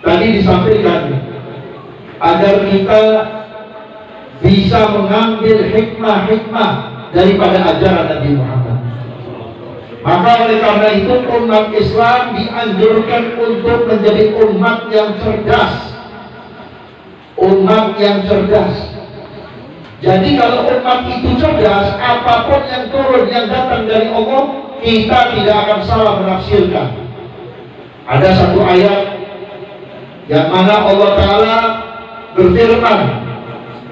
tadi disampaikan agar kita bisa mengambil hikmah-hikmah daripada ajaran Nabi Muhammad. Maka oleh karena itu umat Islam dianjurkan untuk menjadi umat yang cerdas. Umat yang cerdas. Jadi kalau umat itu cerdas, apapun yang turun yang datang dari Allah, kita tidak akan salah menafsirkan. Ada satu ayat yang mana Allah Ta'ala berfirman,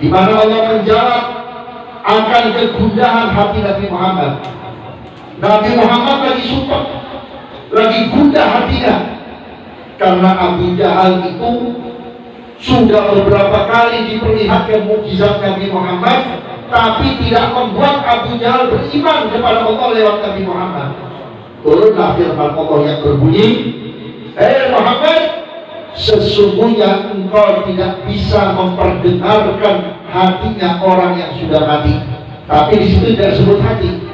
di mana Allah menjawab akan kegundahan hati Nabi Muhammad. Nabi Muhammad lagi sumpah, lagi gundah hatinya, karena Abu Jahal itu sudah beberapa kali diperlihatkan mukjizat Nabi Muhammad, tapi tidak membuat Abu Jahal beriman kepada Allah lewat Nabi Muhammad. Turunlah firman Allah yang berbunyi, "Hei Muhammad, sesungguhnya engkau tidak bisa memperdengarkan hatinya orang yang sudah mati." Tapi di situ tidak sebut hati.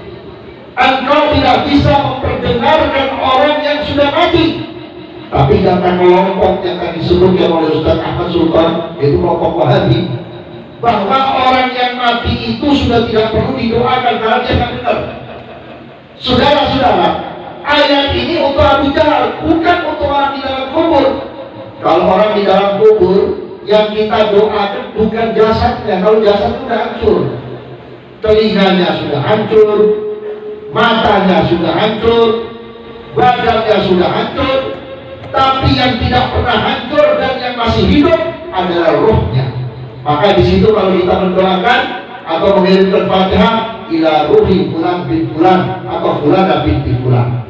Engkau tidak bisa memperdengarkan orang yang sudah mati. Tapi kata kelompok yang tadi disebutkan oleh Ustaz Ahmad Sultan, yaitu kelompok Wahabi, bahwa orang yang mati itu sudah tidak perlu didoakan karena dia akan dengar. Saudara-saudara, ayat ini untuk Abu Jahal, bukan untuk orang di dalam kubur. Kalau orang di dalam kubur, yang kita doakan bukan jasadnya. Kalau jasad sudah hancur, telinganya sudah hancur, matanya sudah hancur, badannya sudah hancur. Tapi yang tidak pernah hancur dan yang masih hidup adalah rohnya. Maka di situ kalau kita mendoakan atau mengirimkan Fatihah, ila ruhi fulan bin fulan atau fulan binti fulan,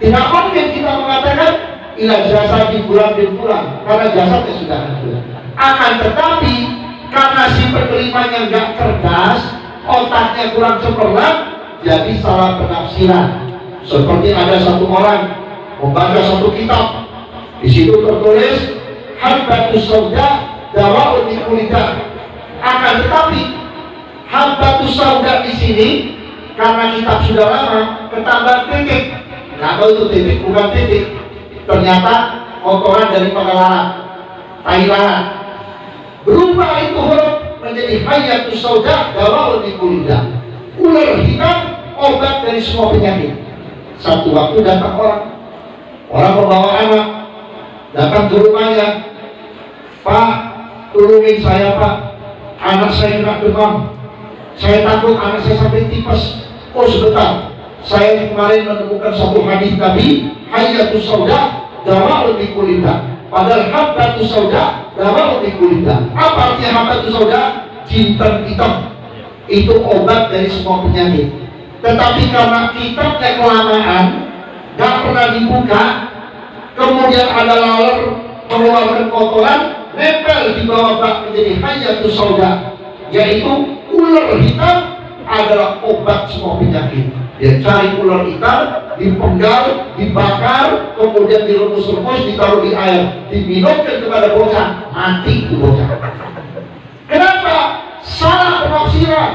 tidak mungkin kita mengatakan ila jasadi fulan bin fulan, karena jasadnya sudah hancur. Akan tetapi karena si penerimanya nggak cerdas, otaknya kurang cemerlang, jadi salah penafsiran. Seperti ada satu orang membaca satu kitab, di situ tertulis habbatus sauda dawa'un min kulidah. Akan tetapi habbatus sauda di sini karena kitab sudah lama ketambah titik. Nah, kalau itu titik bukan titik, ternyata kotoran dari pengelaran, tai lalat. Berubah itu huruf menjadi hayatus sauda dawa'un min kulidah. Ular hitam obat dari semua penyakit. Satu waktu datang orang membawa anak, datang ke rumahnya, "Pak, tolongin saya Pak, anak saya kena demam, saya takut anak saya sampai tipes." "Oh sebentar, saya kemarin menemukan satu hadis Nabi, hayatus sauda dawa'un min kulidah." Padahal habbatus sauda dawa'un min kulidah. Apa artinya habbatus sauda? Jinten hitam, itu obat dari semua penyakit. Tetapi karena kitabnya kelamaan, gak pernah dibuka, kemudian ada laler mengeluarkan kotoran, nempel di bawah bak menjadi hayatus sauda, yaitu ular hitam adalah obat semua penyakit. Dia cari ular hitam, dipenggal, dibakar, kemudian diremus-remus, ditaruh di air, diminumkan kepada bocah, mati itu bocah. Kenapa? Salah penafsiran,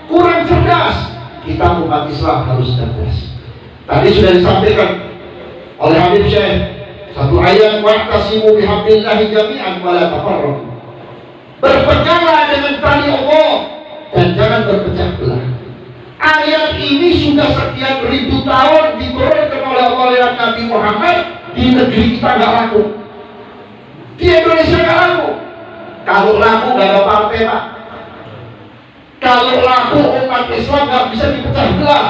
kurang cerdas. Kita umat Islam harus cerdas. Tadi sudah disampaikan oleh Habib Syekh satu ayat, wa'tasimu bihablillahi jami'an wa la tafarraqu. Berpeganglah dengan tali Allah dan jangan berpecah belah. Ayat ini sudah sekian ribu tahun diturunkan oleh Allah lewat Nabi Muhammad, di negeri kita nggak laku, di Indonesia nggak laku. Kalau laku nggak ada partai Pak. Kalau laku umat Islam nggak bisa dipecah belah.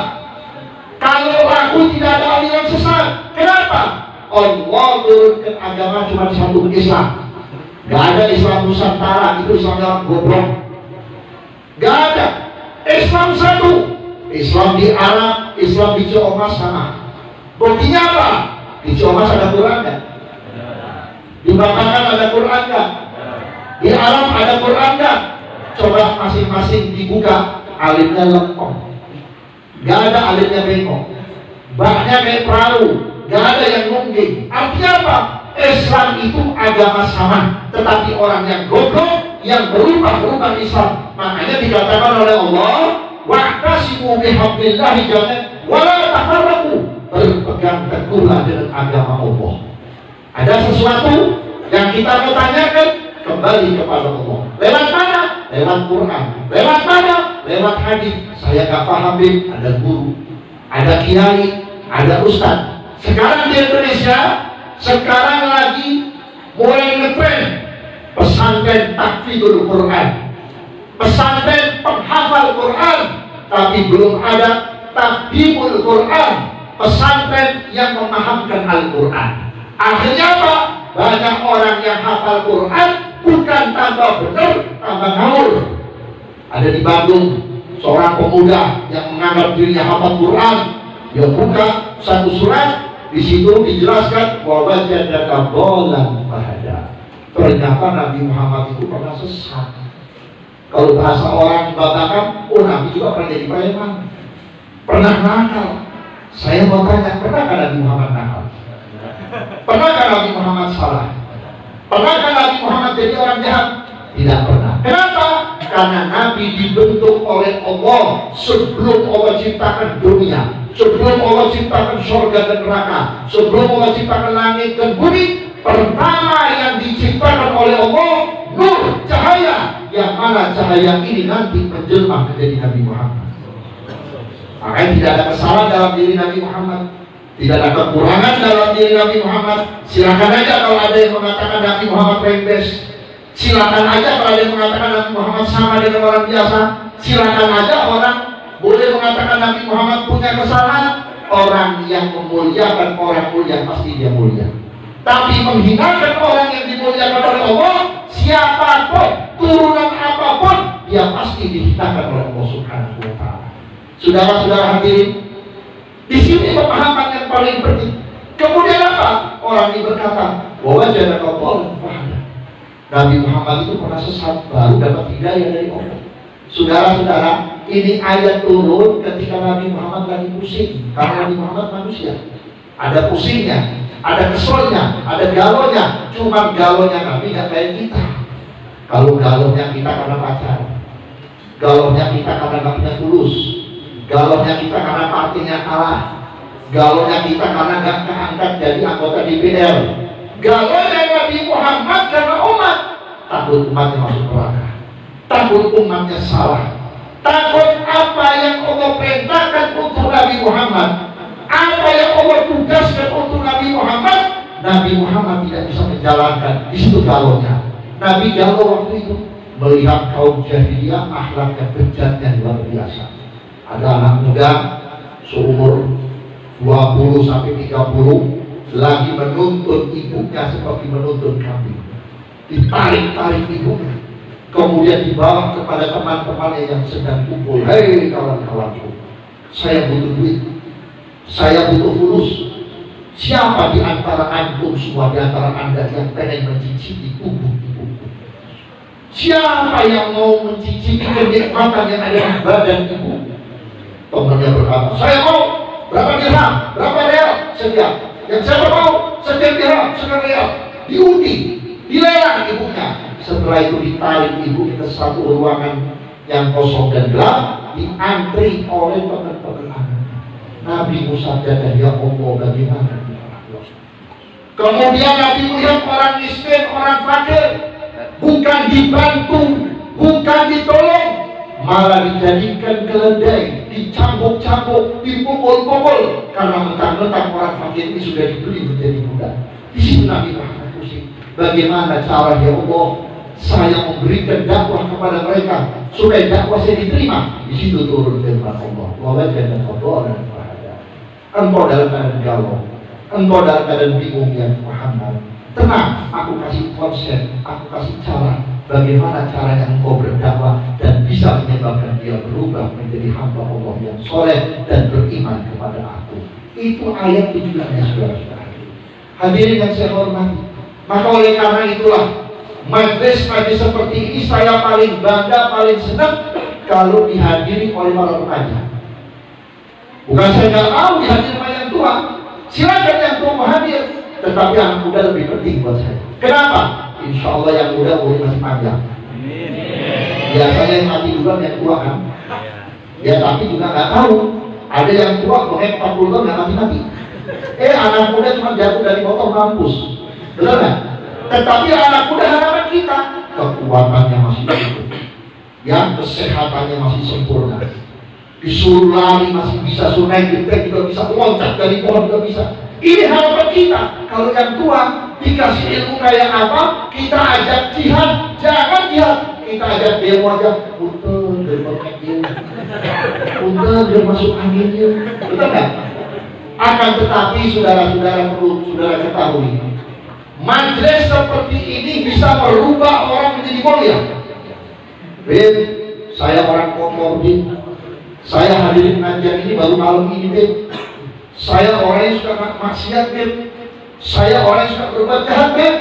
Kalau laku tidak ada aliran sesat. Kenapa? Allah turunkan agama cuma satu, Islam. Gak ada Islam Nusantara, itu Islam yang goblok. Gak ada. Islam satu. Islam di Arab, Islam di Ciomas sama. Buktinya apa? Di Ciomas ada Quran gak? Di Batangan ada Quran gak? Di Arab ada Quran gak? Coba masing-masing dibuka, alimnya lengkap. Gak ada alimnya bengkok, baknya kayak perahu, gak ada yang nungging. Artinya apa? Islam itu agama sama, tetapi orang yang goblok, yang berubah-ubah Islam. Makanya dikatakan oleh Allah, wa'tasimu bihablillahi jami'an wa la tafarraqu. Berpegang teguhlah dengan agama Allah. Ada sesuatu Yang kita mau tanyakan kembali kepada Allah. Lewat mana? Lewat Quran. Lewat mana? Lewat hadis. Saya nggak paham, ada guru, ada kiai, ada ustadz. Sekarang di Indonesia, sekarang lagi mulai ngetren pesantren tahfidzul Quran, pesantren penghafal Quran, tapi belum ada tahfidul Quran, pesantren yang memahamkan Al-Quran. Akhirnya apa? Banyak orang yang hafal Quran bukan tambah benar, tambah ngawur. Ada di Bandung seorang pemuda yang menganggap dirinya hafal Quran. Dia buka satu surat, di situ dijelaskan bahwa wajadaka dhalan fahada. Ternyata Nabi Muhammad itu pernah sesat. Kalau bahasa orang babakan, oh Nabi juga pernah jadi preman, pernah nakal. Saya mau tanya, pernahkah Nabi Muhammad nakal? Pernahkah Nabi Muhammad salah? Pernahkah Nabi Muhammad jadi orang jahat? Tidak pernah. Kenapa? Karena Nabi dibentuk oleh Allah sebelum Allah ciptakan dunia, sebelum Allah ciptakan surga dan neraka, sebelum Allah ciptakan langit dan bumi. Pertama yang diciptakan oleh Allah nur, cahaya, yang mana cahaya ini nanti menjelma menjadi Nabi Muhammad. Makanya tidak ada kesalahan dalam diri Nabi Muhammad, tidak ada kekurangan dalam diri Nabi Muhammad. Silakan aja kalau ada yang mengatakan Nabi Muhammad rembes, silakan aja kalau ada yang mengatakan Nabi Muhammad sama dengan orang biasa, silakan aja orang boleh mengatakan Nabi Muhammad punya kesalahan. Orang yang memuliakan orang mulia pasti dia mulia, tapi menghinakan orang yang dimuliakan oleh Allah, siapapun, turunan apapun, dia pasti dihinakan oleh Allah Subhanahu wa Ta'ala. Saudara-saudara hadirin, di sini pemahaman yang paling penting. Kemudian apa? Orang ini berkata bahwa wajadaka dhalan fahada. Nabi Muhammad itu pernah sesat, baru dapat hidayah dari Allah. Saudara-saudara, ini ayat turun ketika Nabi Muhammad lagi pusing. Karena Nabi Muhammad manusia, ada pusingnya, ada keselnya, ada galonya. Cuma galonya Nabi nggak kayak kita. Kalau galonya kita karena pacar, galonya kita karena nggak punya fulus, galonya kita karena partinya kalah, galonya kita karena nggak keangkat jadi anggota DPR, galonya Nabi Muhammad karena umat. Takut umatnya masuk neraka, takut umatnya salah, takut apa yang Allah perintahkan untuk Nabi Muhammad, apa yang Allah tugaskan untuk Nabi Muhammad, Nabi Muhammad tidak bisa menjalankan. Di situ galonya. Nabi galau waktu itu melihat kaum jahiliyah akhlaknya bejat yang luar biasa. Ada anak muda seumur 20 sampai 30 lagi menuntun ibunya seperti menuntun kambing. Ditarik-tarik ibunya, kemudian dibawa kepada teman-temannya yang sedang kumpul. Hei kawan-kawanku, saya butuh duit, saya butuh fulus. Siapa di antara antum semua, di antara anda yang pengen mencicipi tubuh ibuku? Siapa yang mau mencicipi kenikmatan yang ada di badan ibu? Temannya berkata, saya mau. Berapa dirham? Berapa real? Sekian. Yang saya mau sekian dirham, sekian real. Diundi, dilelang ibunya. Setelah itu ditarik ibu ke satu ruangan yang kosong dan gelap, diantri oleh teman-teman. Nabi Musa dan ya Allah, bagaimana? Kemudian Nabi melihat orang miskin, orang fakir, bukan dibantu, bukan ditolong, malah dijadikan keledai, dicambuk-cambuk, dipukul-pukul, karena mentang-mentang orang fakir ini sudah dibeli menjadi budak. Di situ Nabi Muhammad pusing. Bagaimana cara ya Allah saya memberikan dakwah kepada mereka supaya dakwah saya diterima? Di situ turun firman Allah, wa wajadaka dhalan fahada. Engkau dalam keadaan galau, engkau dalam keadaan bingung ya Muhammad. Tenang, aku kasih konsep, aku kasih cara bagaimana caranya engkau berdakwah dan bisa menyebabkan dia berubah menjadi hamba Allah yang soleh dan beriman kepada aku. Itu ayat tujuannya, saudara-saudara. Hadirin yang saya hormati, maka oleh karena itulah majlis-majlis seperti ini saya paling bangga, paling senang kalau dihadiri oleh para pengajar. Bukan saya nggak mau dihadiri sama yang tua, silakan yang tua mau hadir, tetapi anak muda lebih penting buat saya. Kenapa? Insya Allah yang muda boleh masih panjang. Biasanya yang mati duluan yang tua kan. Ya tapi juga nggak tahu. Ada yang tua boleh 40 tahun nggak mati-mati. Anak muda cuma jatuh dari motor mampus, benar nggak? Tetapi anak muda harapan kita, kekuatannya masih cukup, yang kesehatannya masih sempurna, disuruh lari masih bisa, suruh naik genteng juga bisa, loncat dari pohon juga bisa. Ini harapan kita. Kalau yang tua dikasih ilmu kayak apa, kita ajak jihad, jangan jihad, kita ajak demo aja, punten dari bangkitnya, punten dari masuk anginnya, betul nggak? Akan tetapi saudara-saudara perlu saudara ketahui, majelis seperti ini bisa merubah orang menjadi mulia. Ben, saya orang komorbid, saya hadirin pengajian ini baru malam ini, Ben. Saya orang yang suka maksiat, Ben. Saya orang yang suka berbuat jahat, Ben.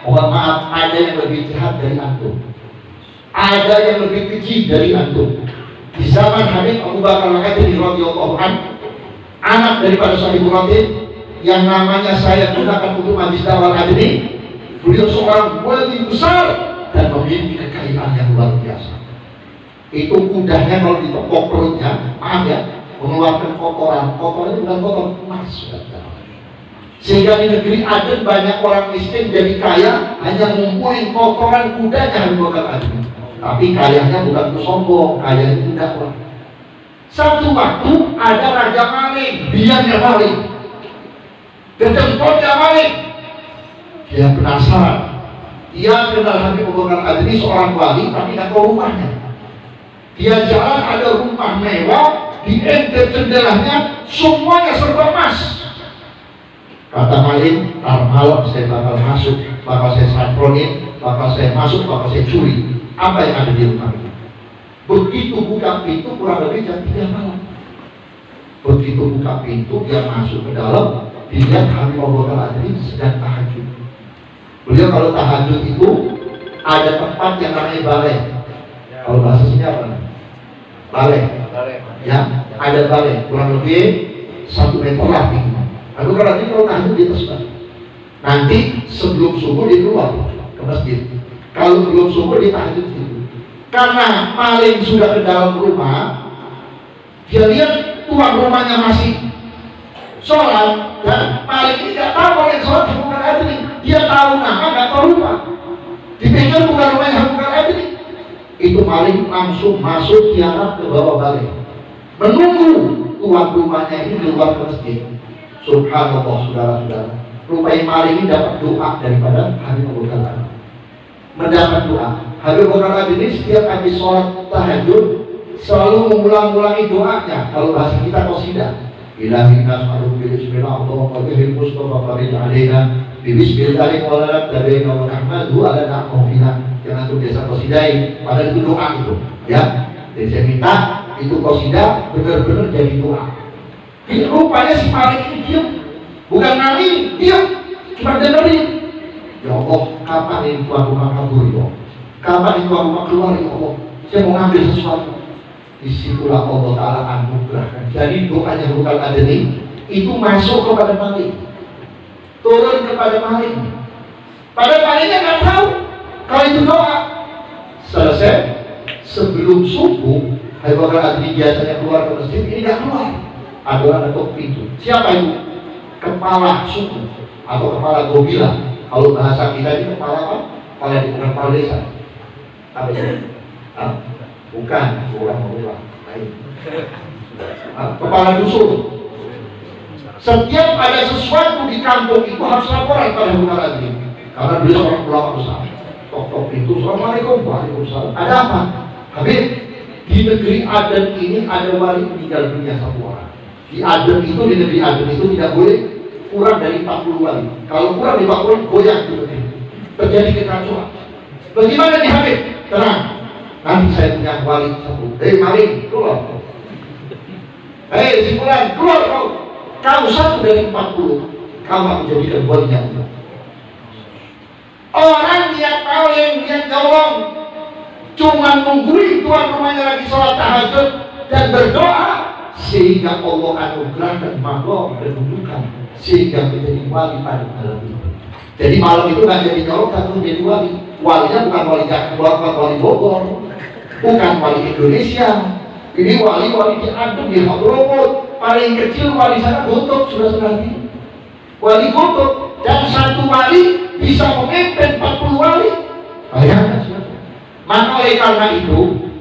Mohon maaf, ada yang lebih jahat dari antum, ada yang lebih keji dari antum. Di zaman Habib Abu Bakar Al-Adri radhiyallahu anhu, anak daripada Sahibul Ratib yang namanya saya gunakan untuk majlis dakwah Adri, beliau seorang wali besar dan memiliki kekayaan yang luar biasa. Itu kudanya kalau ditepok perutnya, maaf ya, mengeluarkan kotoran itu bukan kotoran emas. Sehingga di negeri Aden banyak orang miskin jadi kaya hanya ngumpulin kotoran kudanya yang bakal Aden. Tapi kayanya bukan kesombong, kayanya itu dakwah. Satu waktu ada raja maling, biangnya maling, kedempotnya maling. Dia penasaran, dia kenal Habib Abu Bakar Adri seorang wali, tapi nggak tahu rumahnya. Dia jalan ada rumah mewah, di enter jendelanya semuanya serba emas. Kata maling, ntar malam saya bakal masuk, bakal saya satronin, bakal saya masuk, bakal saya curi. Apa yang ada di rumah itu? Begitu buka pintu kurang lebih jam 3 malam. Begitu buka pintu dia masuk ke dalam, dilihat Habib Abu Bakar Adri sedang tahajud. Beliau kalau tahajud itu ada tempat yang namanya balai. Kalau bahasa sini apa? Balai. Ya, ada balai kurang lebih 1 meter lah tingginya. Lalu kalau tahajud di atas balai. Nanti sebelum subuh dia keluar ke masjid. Kalau belum subuh dia tahajud di situ. Karena maling sudah ke dalam rumah, dia lihat tuan rumahnya masih sholat, dan maling ini nggak tahu kalau yang sholat bukan Adri. Dia tahu nama, nggak tahu rumah. Dipikir bukan rumahnya bukan Adri. Itu maling langsung masuk tiarap ke bawah balai, menunggu tuan rumahnya ini keluar ke masjid. Subhanallah, saudara-saudara, rupanya maling ini dapat doa daripada Habib Abu Bakar Adri. Mendapat doa. Habib Abu Bakar Adri ini setiap habis sholat tahajud selalu mengulang-ulangi doanya. Kalau bahasa kita qasidah, ilahi nas'aluka bismillah Allahumma bihil mustafa farid alaina bi bismillahir rahmanir rahim wa nahmadu ala na'mufina. Yang itu biasa qasidahin, padahal itu doa itu, ya. Jadi saya minta itu qasidah benar-benar jadi doa. Rupanya si maling ini diam, bukan maling, diam, cuma dengerin. Ya Allah, kapan ini tuan rumah kabur, ya Allah? Kapan ini tuan rumah keluar, ya Allah? Saya mau ngambil sesuatu. Disitulah Allah Ta'ala anugerahkan. Jadi doanya bukan Adri itu masuk kepada maling, turun kepada maling. Pada malingnya nggak tahu kalau itu doa. Selesai, sebelum subuh Habib Abu Bakar Adri biasanya keluar ke masjid, ini nggak keluar. Ada orang ketuk pintu. Siapa itu? Kepala suku atau kepala gobila. Kalau bahasa kita ini kepala apa? Kepala di kepala desa. Apa itu? Bukan, orang orang lain. Kepala dusun. Setiap ada sesuatu di kampung itu harus laporan pada Abu Bakar Adri. Karena beliau seorang ulama besar. Tok-tok pintu, assalamualaikum, waalaikumsalam. Ada apa? Habib, di negeri Aden ini ada wali meninggal dunia 1 orang. Di Aden itu, di negeri Aden itu tidak boleh kurang dari 40 wali. Kalau kurang dari 40, goyang gitu. Terjadi kekacauan. Bagaimana nih Habib? Tenang. Nanti saya punya wali 1. Hei maling, keluar. Hei si fulan, keluar kau. Kau 1 dari 40. Kau akan menjadikan walinya Allah. Orang niat maling, niat nyolong, cuma nungguin tuan rumahnya lagi sholat tahajud dan berdoa, sehingga Allah anugerahkan makom dan kedudukan, sehingga menjadi wali pada malam itu. Jadi malam itu nggak jadi nyolong, tapi menjadi wali. Walinya bukan wali Jakarta, bukan wali Bogor, bukan wali Indonesia. Ini wali-wali di Aden, di Hadramut. Paling kecil wali sana Buntut, sudah-sudah ini. Wali Buntut, dan 1 wali bisa memimpin Maka oleh karena itu,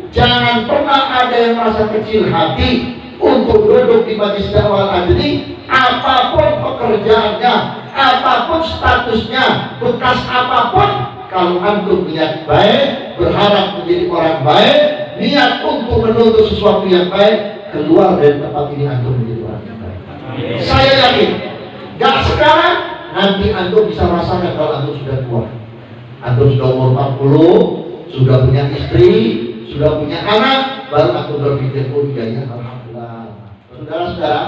jangan pernah ada yang merasa kecil hati untuk duduk di majelis dakwah Al-Adri, apapun pekerjaannya, apapun statusnya, bekas apapun. Kalau antum niat baik, berharap menjadi orang baik, niat untuk menuntut sesuatu yang baik, keluar dari tempat ini antum menjadi orang yang baik. Saya yakin, gak sekarang, nanti antum bisa rasakan kalau antum sudah tua. Antum sudah umur 40, sudah punya istri, sudah punya anak, baru antum berpikir, oh iya ya, alhamdulillah. Saudara-saudara,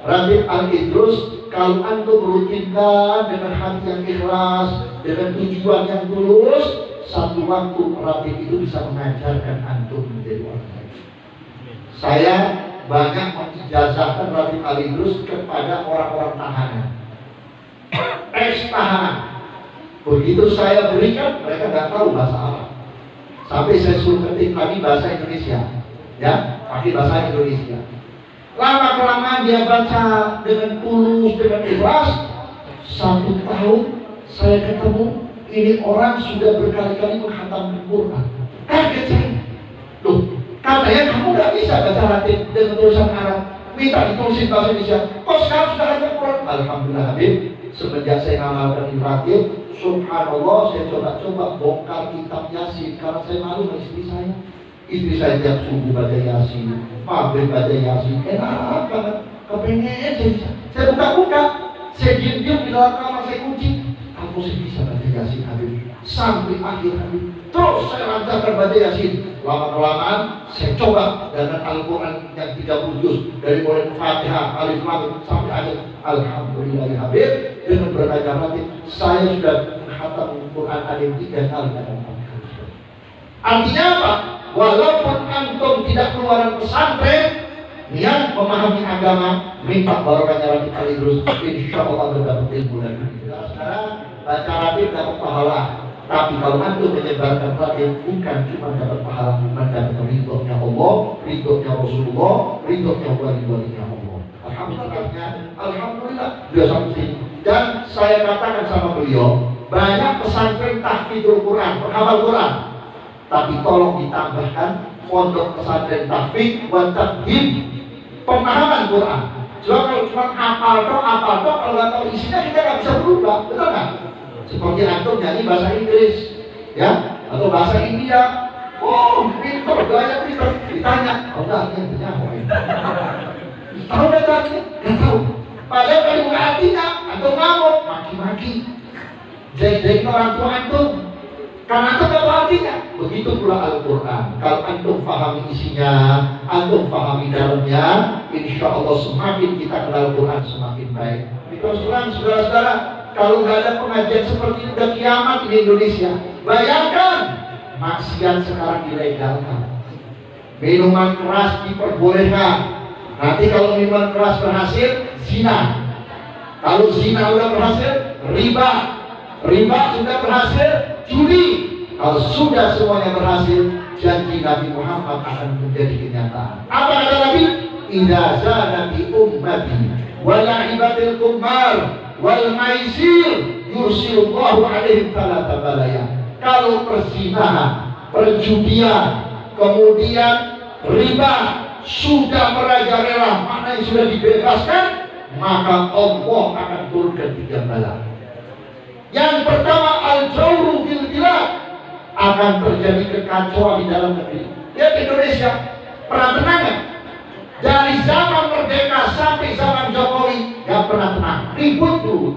Ratib Al-Idrus, kalau antum rutinkan dengan hati yang ikhlas, dengan tujuan yang tulus, satu waktu Ratib itu bisa mengajarkan antum menjadi orang baik. Saya banyak mengijazahkan Ratib Al-Idrus kepada orang-orang tahanan, ex-tahanan. Begitu saya berikan, mereka nggak tahu bahasa Arab. Sampai saya suruh ketik lagi bahasa Indonesia, ya, pakai bahasa Indonesia. Lama-kelamaan dia baca dengan tulus, dengan ikhlas. 1 tahun saya ketemu, ini orang sudah berkali-kali menghatamkan Quran. Kaget saya. Loh, katanya kamu nggak bisa baca Ratib dengan tulisan Arab, minta ditulisin bahasa Indonesia. Kok sekarang sudah hafal Quran? Alhamdulillah Habib, semenjak saya ngamalkan di Ratib, subhanallah, saya coba-coba bongkar kitab Yasin karena saya malu sama istri saya. Istri saya tiap subuh baca Yasin, maghrib baca Yasin, enak banget, kepengen saya buka-buka, saya diam-diam di dalam kamar, saya kunci. Aku sih bisa baca Yasin Habib, sampai akhir Habib. Terus saya lancarkan baca Yasin. Lama-kelamaan saya coba dengan Al-Quran yang 30 juz, dari mulai Fatihah, Alif Lam sampai akhir. Alhamdulillah ya Habib, dengan berkata Ratib, saya sudah menghatam Quran Alif 3 kali. Artinya apa? Walaupun antum tidak keluaran pesantren, niat memahami agama, minta barokahnya Ratib Al-Idrus, insya Allah mendapat ilmu dan sekarang baca Ratib dapat pahala. Tapi kalau antum menyebarkan Ratib, bukan cuma dapat pahala, mendapat ridhonya Allah, ridhonya Rasulullah, ridhonya wali-walinya Allah. Alhamdulillah, beliau sampai sini. Dan saya katakan sama beliau, banyak pesantren tahfidzul Quran, penghafal Quran. Tapi tolong ditambahkan pondok pesantren tahfidz wa tafhim, pemahaman Quran. Sebab kalau cuma apal toh, kalau nggak tahu isinya kita nggak bisa berubah, betul nggak? Seperti antum nyanyi bahasa Inggris, ya, atau bahasa India. Oh, pintar, gaya pintar. Ditanya, oh enggak, ini apa ya? Tahu nggak artinya? Nggak tahu. Padahal kalau bukan artinya, antum ngamuk, maki-maki, jadi orang tua antum. Karena itu kalau artinya, begitu pula Al-Quran. Kalau antum pahami isinya, antum pahami dalamnya, insya Allah semakin kita kenal Quran semakin baik. Terus terang saudara-saudara, kalau nggak ada pengajian seperti itu, udah kiamat di Indonesia. Bayangkan, maksiat sekarang dilegalkan, minuman keras diperbolehkan. Nanti kalau minuman keras berhasil, zina. Kalau zina udah berhasil, riba. Riba sudah berhasil, judi. Kalau sudah semuanya berhasil, janji Nabi Muhammad akan menjadi kenyataan. Apa kata Nabi? Idza zana bi ummati wa la'ibatil qumar wal maisir yursilullahu alaihim thalatha balaya. Kalau perzinahan, perjudian, kemudian riba sudah merajalela, mana yang sudah dibebaskan, maka Allah akan turunkan 3 bala. Yang pertama, al-jawru fil bilad, akan terjadi kekacauan di dalam negeri. Lihat Indonesia, pernah tenang gak? Dari zaman merdeka sampai zaman Jokowi gak pernah tenang, ribut dulu.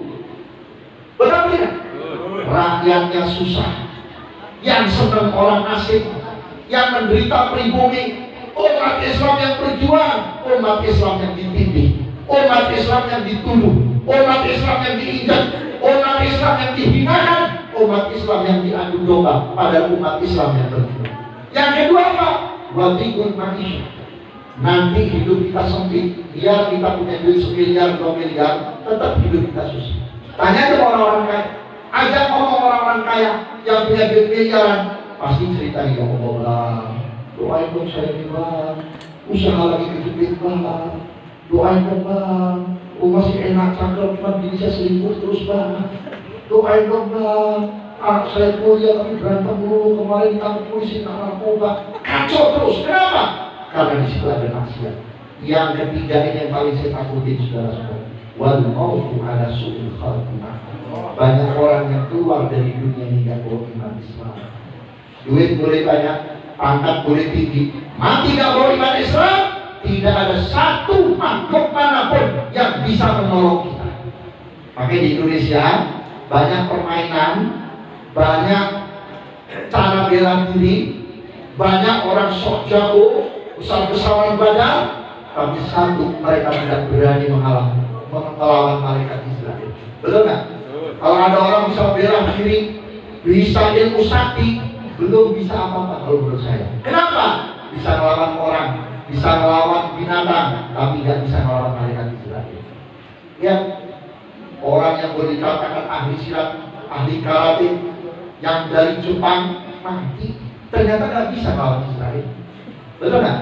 Benar tidak? Rakyatnya susah, yang senang orang asing, yang menderita pribumi, umat Islam yang berjuang, umat Islam yang ditindih, umat Islam yang dituduh, umat Islam yang diinjak, umat Islam yang dihinakan, umat Islam yang diadu domba, pada umat Islam yang berjuang. Yang kedua apa? Wadikul manisha. Nanti hidup kita sempit, biar kita punya duit 1 miliar, 2 miliar, tetap hidup kita susah. Tanya ke orang-orang kaya, ajak ngomong orang-orang kaya yang punya duit miliaran, pasti cerita ya Allah, doain dong saya nih bang, usaha lagi kejepit bang, doain dong bang, masih enak cakep, cuma bisa selingkuh terus bang. Doain dong bang, Anak saya kuliah tapi berantem dulu, kemarin ditangkap polisi karena narkoba. Kacau terus. Kenapa? Karena di situ ada maksiat. Yang ketiga ini yang paling saya takutin, saudara-saudara. Wal mautu ala su'il khatimah. Banyak orang yang keluar dari dunia ini gak bawa iman Islam. Duit boleh banyak, pangkat boleh tinggi, mati gak bawa iman Islam. Tidak ada satu makhluk manapun yang bisa menolong kita. Makanya di Indonesia banyak permainan, banyak cara bela diri, banyak orang sok jago, besar-besaran badan, tapi satu, mereka tidak berani melawan malaikat Israel. Betul nggak? Kalau ada orang bisa bela diri, bisa ilmu sakti, belum bisa apa-apa kalau menurut saya. Kenapa? Bisa melawan orang, bisa melawan binatang, tapi nggak bisa melawan malaikat Israel. Ya, orang yang boleh dikatakan ahli silat, ahli karate, yang dari Jepang mati, ternyata nggak bisa melawan Israel. Betul nggak?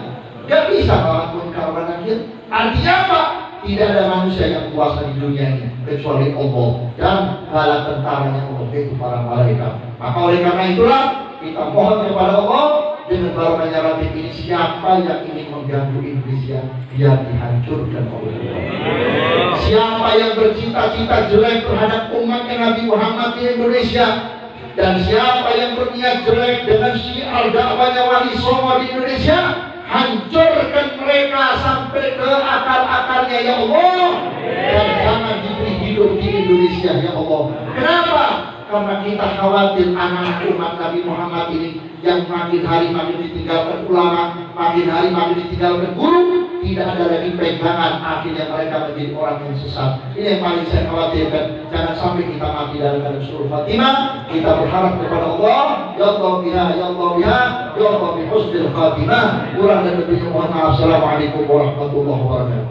Nggak bisa melawan munkar dan nakir. Artinya apa? Tidak ada manusia yang kuasa di dunia ini kecuali Allah dan bala tentaranya Allah, itu para malaikat. Maka oleh karena itulah kita mohon kepada Allah dengan barokahnya Rabbim ini, siapa yang ingin mengganggu Indonesia biar dihancurkan oleh Allah. Siapa yang bercita-cita jelek terhadap umat Nabi Muhammad di Indonesia, dan siapa yang berniat jelek dengan syiar dakwahnya Wali Songo di Indonesia, hancurkan mereka sampai ke akar-akarnya ya Allah, dan jangan diberi hidup di Indonesia ya Allah. Kenapa? Karena kita khawatir anak umat Nabi Muhammad ini yang makin hari makin ditinggalkan ulama, makin hari makin ditinggalkan guru, tidak ada lagi pegangan, akhirnya mereka menjadi orang yang sesat. Ini yang paling saya khawatirkan. Jangan sampai kita mati dalam keadaan suruh Fatimah. Kita berharap kepada Allah, ya Allah biha, ya Allah biha, ya Allah bi husnil khatimah. Kurang dan lebihnya mohon maaf. Assalamualaikum warahmatullahi wabarakatuh.